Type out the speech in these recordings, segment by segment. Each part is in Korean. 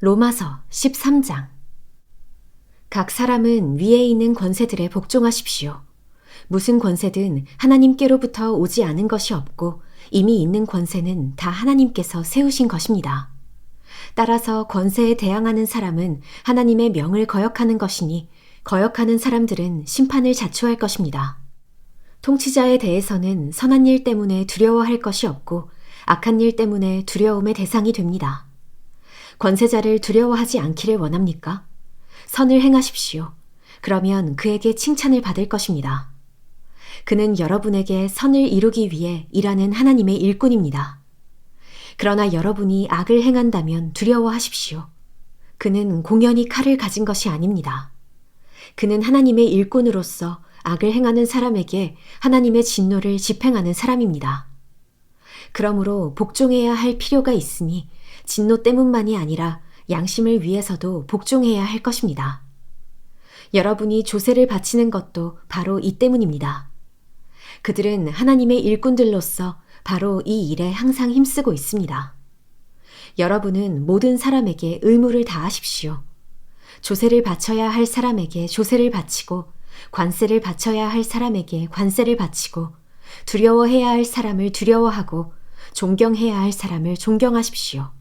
로마서 13장. 각 사람은 위에 있는 권세들에 복종하십시오. 무슨 권세든 하나님께로부터 오지 않은 것이 없고 이미 있는 권세는 다 하나님께서 세우신 것입니다. 따라서 권세에 대항하는 사람은 하나님의 명을 거역하는 것이니 거역하는 사람들은 심판을 자초할 것입니다. 통치자에 대해서는 선한 일 때문에 두려워할 것이 없고 악한 일 때문에 두려움의 대상이 됩니다. 권세자를 두려워하지 않기를 원합니까? 선을 행하십시오. 그러면 그에게 칭찬을 받을 것입니다. 그는 여러분에게 선을 이루기 위해 일하는 하나님의 일꾼입니다. 그러나 여러분이 악을 행한다면 두려워하십시오. 그는 공연히 칼을 가진 것이 아닙니다. 그는 하나님의 일꾼으로서 악을 행하는 사람에게 하나님의 진노를 집행하는 사람입니다. 그러므로 복종해야 할 필요가 있으니 진노 때문만이 아니라 양심을 위해서도 복종해야 할 것입니다. 여러분이 조세를 바치는 것도 바로 이 때문입니다. 그들은 하나님의 일꾼들로서 바로 이 일에 항상 힘쓰고 있습니다. 여러분은 모든 사람에게 의무를 다하십시오. 조세를 바쳐야 할 사람에게 조세를 바치고 관세를 바쳐야 할 사람에게 관세를 바치고 두려워해야 할 사람을 두려워하고 존경해야 할 사람을 존경하십시오.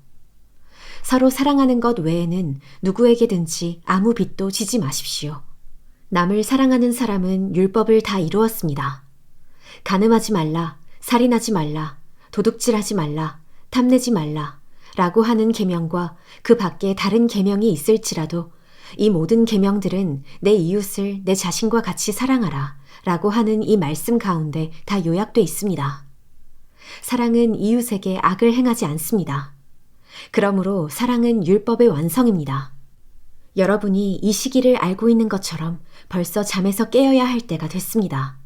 서로 사랑하는 것 외에는 누구에게든지 아무 빚도 지지 마십시오. 남을 사랑하는 사람은 율법을 다 이루었습니다. 간음하지 말라, 살인하지 말라, 도둑질하지 말라, 탐내지 말라 라고 하는 계명과 그 밖에 다른 계명이 있을지라도 이 모든 계명들은 내 이웃을 내 자신과 같이 사랑하라 라고 하는 이 말씀 가운데 다 요약돼 있습니다. 사랑은 이웃에게 악을 행하지 않습니다. 그러므로 사랑은 율법의 완성입니다. 여러분이 이 시기를 알고 있는 것처럼 벌써 잠에서 깨어야 할 때가 됐습니다.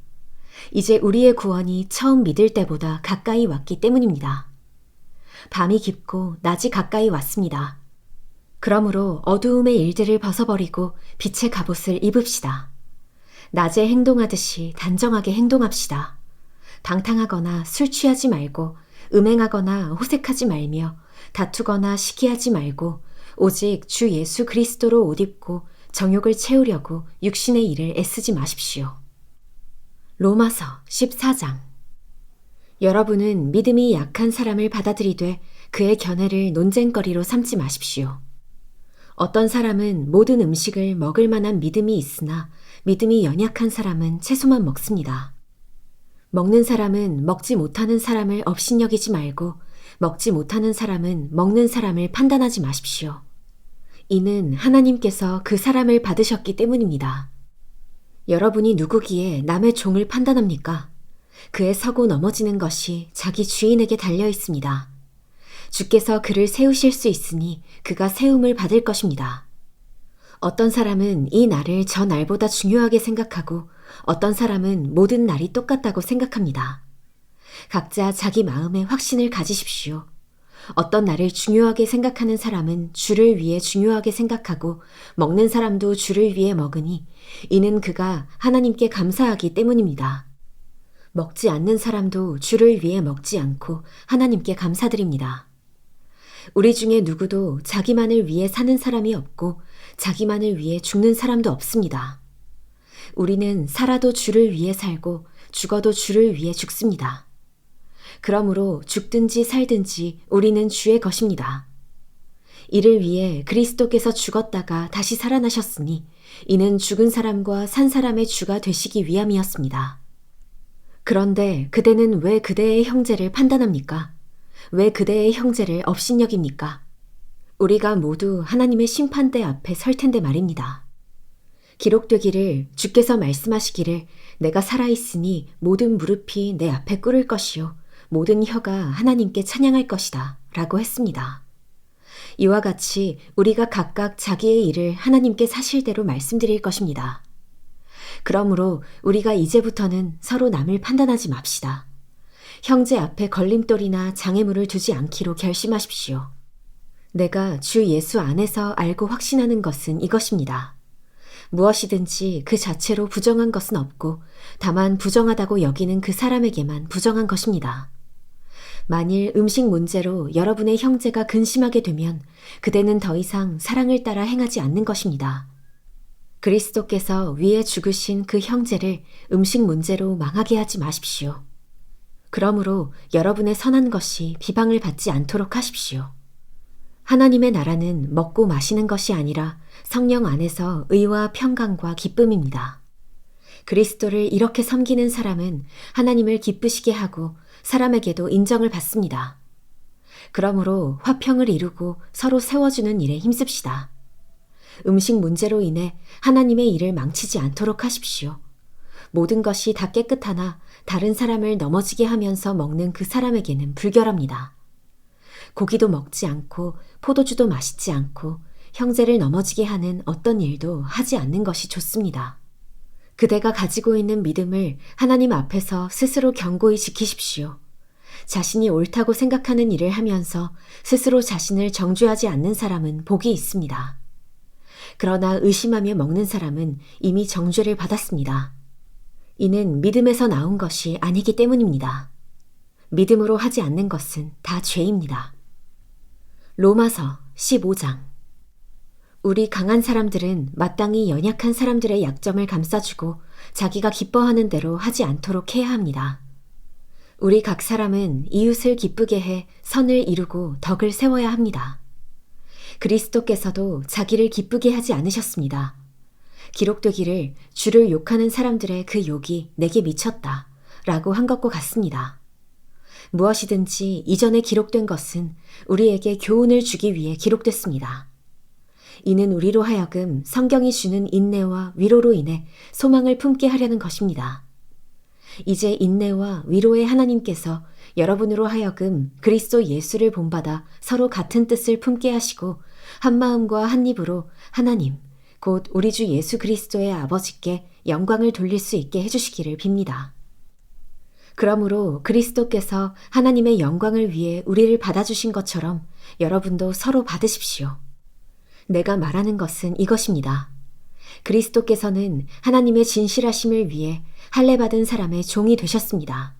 이제 우리의 구원이 처음 믿을 때보다 가까이 왔기 때문입니다. 밤이 깊고 낮이 가까이 왔습니다. 그러므로 어두움의 일들을 벗어버리고 빛의 갑옷을 입읍시다. 낮에 행동하듯이 단정하게 행동합시다. 방탕하거나 술 취하지 말고 음행하거나 호색하지 말며 다투거나 시기하지 말고 오직 주 예수 그리스도로 옷 입고 정욕을 채우려고 육신의 일을 애쓰지 마십시오. 로마서 14장. 여러분은 믿음이 약한 사람을 받아들이되 그의 견해를 논쟁거리로 삼지 마십시오. 어떤 사람은 모든 음식을 먹을 만한 믿음이 있으나 믿음이 연약한 사람은 채소만 먹습니다. 먹는 사람은 먹지 못하는 사람을 업신여기지 말고 먹지 못하는 사람은 먹는 사람을 판단하지 마십시오. 이는 하나님께서 그 사람을 받으셨기 때문입니다. 여러분이 누구기에 남의 종을 판단합니까? 그의 서고 넘어지는 것이 자기 주인에게 달려 있습니다. 주께서 그를 세우실 수 있으니 그가 세움을 받을 것입니다. 어떤 사람은 이 날을 저 날보다 중요하게 생각하고 어떤 사람은 모든 날이 똑같다고 생각합니다. 각자 자기 마음에 확신을 가지십시오. 어떤 날을 중요하게 생각하는 사람은 주를 위해 중요하게 생각하고 먹는 사람도 주를 위해 먹으니 이는 그가 하나님께 감사하기 때문입니다. 먹지 않는 사람도 주를 위해 먹지 않고 하나님께 감사드립니다. 우리 중에 누구도 자기만을 위해 사는 사람이 없고 자기만을 위해 죽는 사람도 없습니다. 우리는 살아도 주를 위해 살고 죽어도 주를 위해 죽습니다. 그러므로 죽든지 살든지 우리는 주의 것입니다. 이를 위해 그리스도께서 죽었다가 다시 살아나셨으니 이는 죽은 사람과 산 사람의 주가 되시기 위함이었습니다. 그런데 그대는 왜 그대의 형제를 판단합니까? 왜 그대의 형제를 업신여깁니까? 우리가 모두 하나님의 심판대 앞에 설 텐데 말입니다. 기록되기를 주께서 말씀하시기를 내가 살아있으니 모든 무릎이 내 앞에 꿇을 것이요 모든 혀가 하나님께 찬양할 것이다 라고 했습니다. 이와 같이 우리가 각각 자기의 일을 하나님께 사실대로 말씀드릴 것입니다. 그러므로 우리가 이제부터는 서로 남을 판단하지 맙시다. 형제 앞에 걸림돌이나 장애물을 두지 않기로 결심하십시오. 내가 주 예수 안에서 알고 확신하는 것은 이것입니다. 무엇이든지 그 자체로 부정한 것은 없고 다만 부정하다고 여기는 그 사람에게만 부정한 것입니다. 만일 음식 문제로 여러분의 형제가 근심하게 되면 그대는 더 이상 사랑을 따라 행하지 않는 것입니다. 그리스도께서 위에 죽으신 그 형제를 음식 문제로 망하게 하지 마십시오. 그러므로 여러분의 선한 것이 비방을 받지 않도록 하십시오. 하나님의 나라는 먹고 마시는 것이 아니라 성령 안에서 의와 평강과 기쁨입니다. 그리스도를 이렇게 섬기는 사람은 하나님을 기쁘시게 하고 사람에게도 인정을 받습니다. 그러므로 화평을 이루고 서로 세워주는 일에 힘씁시다. 음식 문제로 인해 하나님의 일을 망치지 않도록 하십시오. 모든 것이 다 깨끗하나 다른 사람을 넘어지게 하면서 먹는 그 사람에게는 불결합니다. 고기도 먹지 않고 포도주도 마시지 않고 형제를 넘어지게 하는 어떤 일도 하지 않는 것이 좋습니다. 그대가 가지고 있는 믿음을 하나님 앞에서 스스로 견고히 지키십시오. 자신이 옳다고 생각하는 일을 하면서 스스로 자신을 정죄하지 않는 사람은 복이 있습니다. 그러나 의심하며 먹는 사람은 이미 정죄를 받았습니다. 이는 믿음에서 나온 것이 아니기 때문입니다. 믿음으로 하지 않는 것은 다 죄입니다. 로마서 15장. 우리 강한 사람들은 마땅히 연약한 사람들의 약점을 감싸주고 자기가 기뻐하는 대로 하지 않도록 해야 합니다. 우리 각 사람은 이웃을 기쁘게 해 선을 이루고 덕을 세워야 합니다. 그리스도께서도 자기를 기쁘게 하지 않으셨습니다. 기록되기를 주를 욕하는 사람들의 그 욕이 내게 미쳤다 라고 한 것과 같습니다. 무엇이든지 이전에 기록된 것은 우리에게 교훈을 주기 위해 기록됐습니다. 이는 우리로 하여금 성경이 주는 인내와 위로로 인해 소망을 품게 하려는 것입니다. 이제 인내와 위로의 하나님께서 여러분으로 하여금 그리스도 예수를 본받아 서로 같은 뜻을 품게 하시고 한 마음과 한 입으로 하나님, 곧 우리 주 예수 그리스도의 아버지께 영광을 돌릴 수 있게 해주시기를 빕니다. 그러므로 그리스도께서 하나님의 영광을 위해 우리를 받아주신 것처럼 여러분도 서로 받으십시오. 내가 말하는 것은 이것입니다. 그리스도께서는 하나님의 진실하심을 위해 할례받은 사람의 종이 되셨습니다.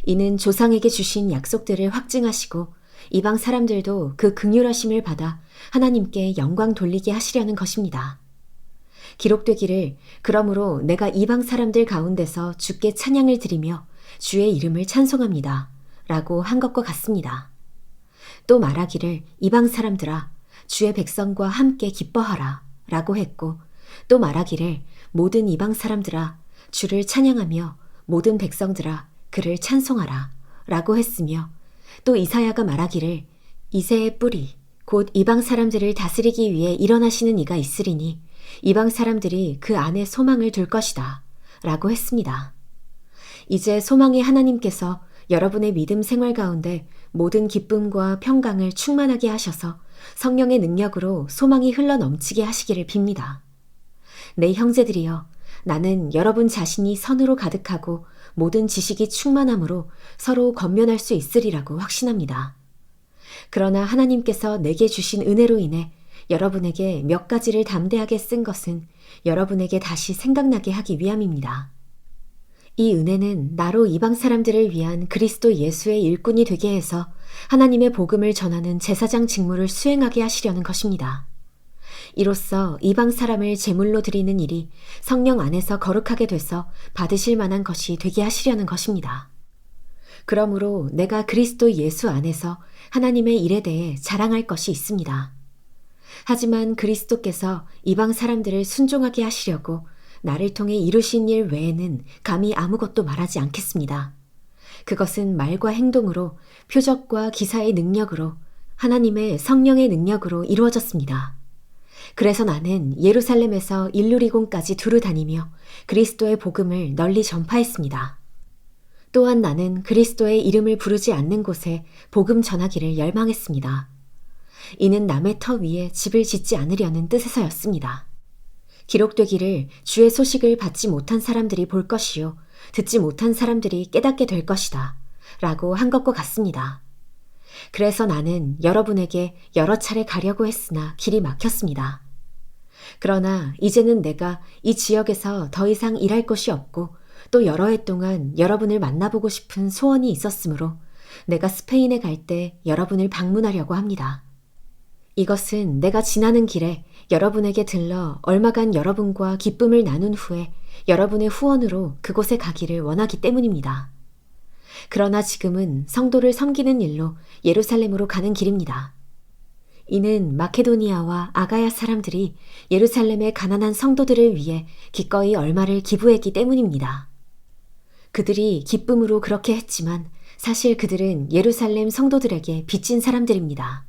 이는 조상에게 주신 약속들을 확증하시고 이방 사람들도 그 긍휼하심을 받아 하나님께 영광 돌리게 하시려는 것입니다. 기록되기를 그러므로 내가 이방 사람들 가운데서 주께 찬양을 드리며 주의 이름을 찬송합니다. 라고 한 것과 같습니다. 또 말하기를 이방 사람들아 주의 백성과 함께 기뻐하라 라고 했고 또 말하기를 모든 이방 사람들아 주를 찬양하며 모든 백성들아 그를 찬송하라 라고 했으며 또 이사야가 말하기를 이새의 뿌리 곧 이방 사람들을 다스리기 위해 일어나시는 이가 있으리니 이방 사람들이 그 안에 소망을 둘 것이다 라고 했습니다. 이제 소망의 하나님께서 여러분의 믿음 생활 가운데 모든 기쁨과 평강을 충만하게 하셔서 성령의 능력으로 소망이 흘러 넘치게 하시기를 빕니다. 내 형제들이여, 나는 여러분 자신이 선으로 가득하고 모든 지식이 충만함으로 서로 권면할 수 있으리라고 확신합니다. 그러나 하나님께서 내게 주신 은혜로 인해 여러분에게 몇 가지를 담대하게 쓴 것은 여러분에게 다시 생각나게 하기 위함입니다. 이 은혜는 나로 이방 사람들을 위한 그리스도 예수의 일꾼이 되게 해서 하나님의 복음을 전하는 제사장 직무를 수행하게 하시려는 것입니다. 이로써 이방 사람을 제물로 드리는 일이 성령 안에서 거룩하게 돼서 받으실 만한 것이 되게 하시려는 것입니다. 그러므로 내가 그리스도 예수 안에서 하나님의 일에 대해 자랑할 것이 있습니다. 하지만 그리스도께서 이방 사람들을 순종하게 하시려고 나를 통해 이루신 일 외에는 감히 아무것도 말하지 않겠습니다. 그것은 말과 행동으로 표적과 기사의 능력으로 하나님의 성령의 능력으로 이루어졌습니다. 그래서 나는 예루살렘에서 일루리곤까지 두루 다니며 그리스도의 복음을 널리 전파했습니다. 또한 나는 그리스도의 이름을 부르지 않는 곳에 복음 전하기를 열망했습니다. 이는 남의 터 위에 집을 짓지 않으려는 뜻에서였습니다. 기록되기를 주의 소식을 받지 못한 사람들이 볼 것이요 듣지 못한 사람들이 깨닫게 될 것이다 라고 한 것과 같습니다. 그래서 나는 여러분에게 여러 차례 가려고 했으나 길이 막혔습니다. 그러나 이제는 내가 이 지역에서 더 이상 일할 곳이 없고 또 여러 해 동안 여러분을 만나보고 싶은 소원이 있었으므로 내가 스페인에 갈 때 여러분을 방문하려고 합니다. 이것은 내가 지나는 길에 여러분에게 들러 얼마간 여러분과 기쁨을 나눈 후에 여러분의 후원으로 그곳에 가기를 원하기 때문입니다. 그러나 지금은 성도를 섬기는 일로 예루살렘으로 가는 길입니다. 이는 마케도니아와 아가야 사람들이 예루살렘의 가난한 성도들을 위해 기꺼이 얼마를 기부했기 때문입니다. 그들이 기쁨으로 그렇게 했지만 사실 그들은 예루살렘 성도들에게 빚진 사람들입니다.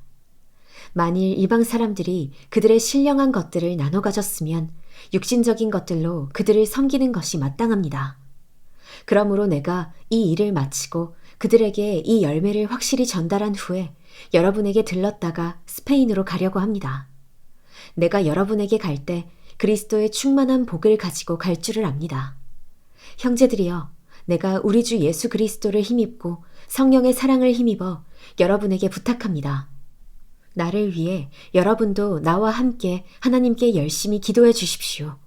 만일 이방 사람들이 그들의 신령한 것들을 나눠 가졌으면 육신적인 것들로 그들을 섬기는 것이 마땅합니다. 그러므로 내가 이 일을 마치고 그들에게 이 열매를 확실히 전달한 후에 여러분에게 들렀다가 스페인으로 가려고 합니다. 내가 여러분에게 갈 때 그리스도의 충만한 복을 가지고 갈 줄을 압니다. 형제들이여, 내가 우리 주 예수 그리스도를 힘입고 성령의 사랑을 힘입어 여러분에게 부탁합니다. 나를 위해 여러분도 나와 함께 하나님께 열심히 기도해 주십시오.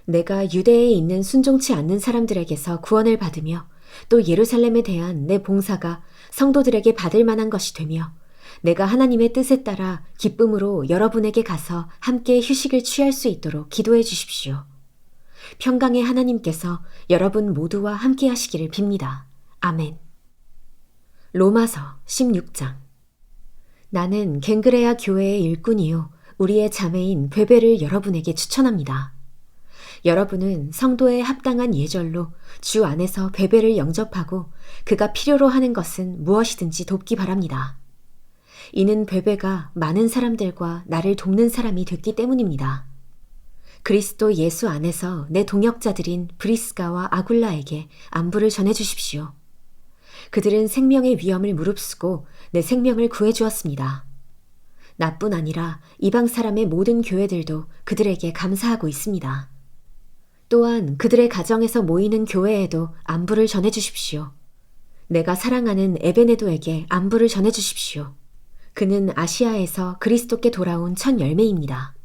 내가 유대에 있는 순종치 않는 사람들에게서 구원을 받으며 또 예루살렘에 대한 내 봉사가 성도들에게 받을 만한 것이 되며 내가 하나님의 뜻에 따라 기쁨으로 여러분에게 가서 함께 휴식을 취할 수 있도록 기도해 주십시오. 평강의 하나님께서 여러분 모두와 함께 하시기를 빕니다. 아멘. 로마서 16장. 나는 갱그레아 교회의 일꾼이요 우리의 자매인 베베를 여러분에게 추천합니다. 여러분은 성도에 합당한 예절로 주 안에서 베베를 영접하고 그가 필요로 하는 것은 무엇이든지 돕기 바랍니다. 이는 베베가 많은 사람들과 나를 돕는 사람이 됐기 때문입니다. 그리스도 예수 안에서 내 동역자들인 브리스가와 아굴라에게 안부를 전해주십시오. 그들은 생명의 위험을 무릅쓰고 내 생명을 구해주었습니다. 나뿐 아니라 이방 사람의 모든 교회들도 그들에게 감사하고 있습니다. 또한 그들의 가정에서 모이는 교회에도 안부를 전해주십시오. 내가 사랑하는 에베네도에게 안부를 전해주십시오. 그는 아시아에서 그리스도께 돌아온 첫 열매입니다.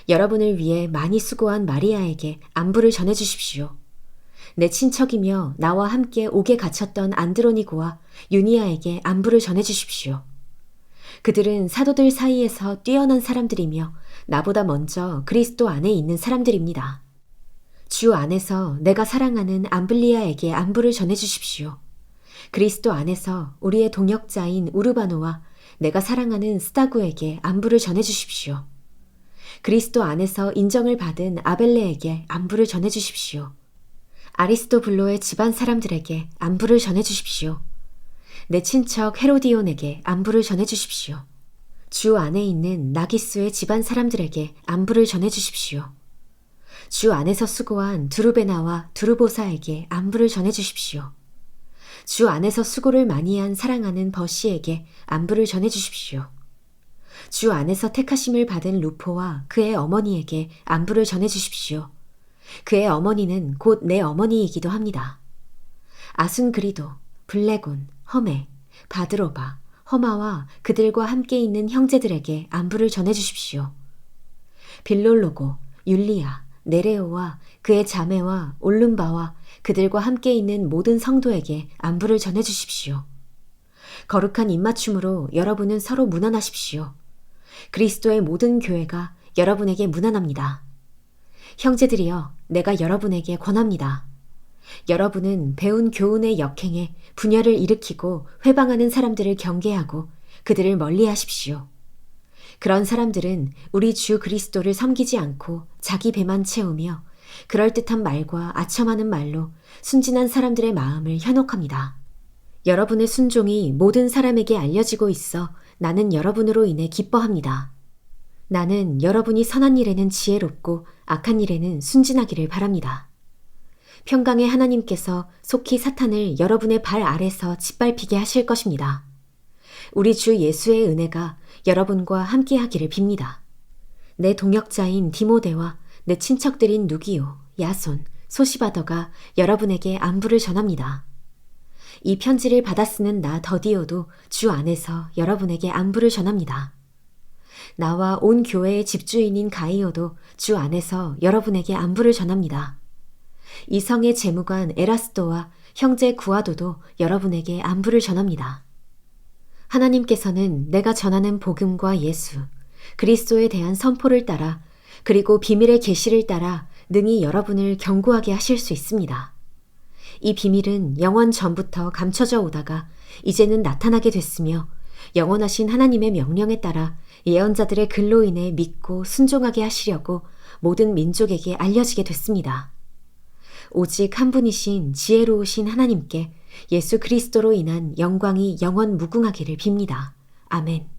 여러분을 위해 많이 수고한 마리아에게 안부를 전해주십시오. 내 친척이며 나와 함께 옥에 갇혔던 안드로니고와 유니아에게 안부를 전해주십시오. 그들은 사도들 사이에서 뛰어난 사람들이며 나보다 먼저 그리스도 안에 있는 사람들입니다. 주 안에서 내가 사랑하는 암블리아에게 안부를 전해주십시오. 그리스도 안에서 우리의 동역자인 우르바노와 내가 사랑하는 스타구에게 안부를 전해주십시오. 그리스도 안에서 인정을 받은 아벨레에게 안부를 전해주십시오. 아리스토블로의 집안 사람들에게 안부를 전해주십시오. 내 친척 헤로디온에게 안부를 전해주십시오. 주 안에 있는 나기수의 집안 사람들에게 안부를 전해주십시오. 주 안에서 수고한 두루베나와 두루보사에게 안부를 전해주십시오. 주 안에서 수고를 많이 한 사랑하는 버시에게 안부를 전해주십시오. 주 안에서 택하심을 받은 루포와 그의 어머니에게 안부를 전해주십시오. 그의 어머니는 곧 내 어머니이기도 합니다. 아순그리도, 블레곤, 허메, 바드로바, 허마와 그들과 함께 있는 형제들에게 안부를 전해주십시오. 빌롤로고, 율리아, 네레오와 그의 자매와 올름바와 그들과 함께 있는 모든 성도에게 안부를 전해주십시오. 거룩한 입맞춤으로 여러분은 서로 문안하십시오. 그리스도의 모든 교회가 여러분에게 문안합니다. 형제들이여, 내가 여러분에게 권합니다. 여러분은 배운 교훈의 역행에 분열을 일으키고 회방하는 사람들을 경계하고 그들을 멀리하십시오. 그런 사람들은 우리 주 그리스도를 섬기지 않고 자기 배만 채우며 그럴듯한 말과 아첨하는 말로 순진한 사람들의 마음을 현혹합니다. 여러분의 순종이 모든 사람에게 알려지고 있어 나는 여러분으로 인해 기뻐합니다. 나는 여러분이 선한 일에는 지혜롭고 악한 일에는 순진하기를 바랍니다. 평강의 하나님께서 속히 사탄을 여러분의 발 아래서 짓밟히게 하실 것입니다. 우리 주 예수의 은혜가 여러분과 함께 하기를 빕니다. 내 동역자인 디모데와 내 친척들인 누기오, 야손, 소시바더가 여러분에게 안부를 전합니다. 이 편지를 받아 쓰는 나 더디오도 주 안에서 여러분에게 안부를 전합니다. 나와 온 교회의 집주인인 가이오도 주 안에서 여러분에게 안부를 전합니다. 이 성의 재무관 에라스도와 형제 구하도도 여러분에게 안부를 전합니다. 하나님께서는 내가 전하는 복음과 예수, 그리스도에 대한 선포를 따라 그리고 비밀의 계시를 따라 능히 여러분을 견고하게 하실 수 있습니다. 이 비밀은 영원 전부터 감춰져 오다가 이제는 나타나게 됐으며 영원하신 하나님의 명령에 따라 예언자들의 글로 인해 믿고 순종하게 하시려고 모든 민족에게 알려지게 됐습니다. 오직 한 분이신 지혜로우신 하나님께 예수 그리스도로 인한 영광이 영원 무궁하기를 빕니다. 아멘.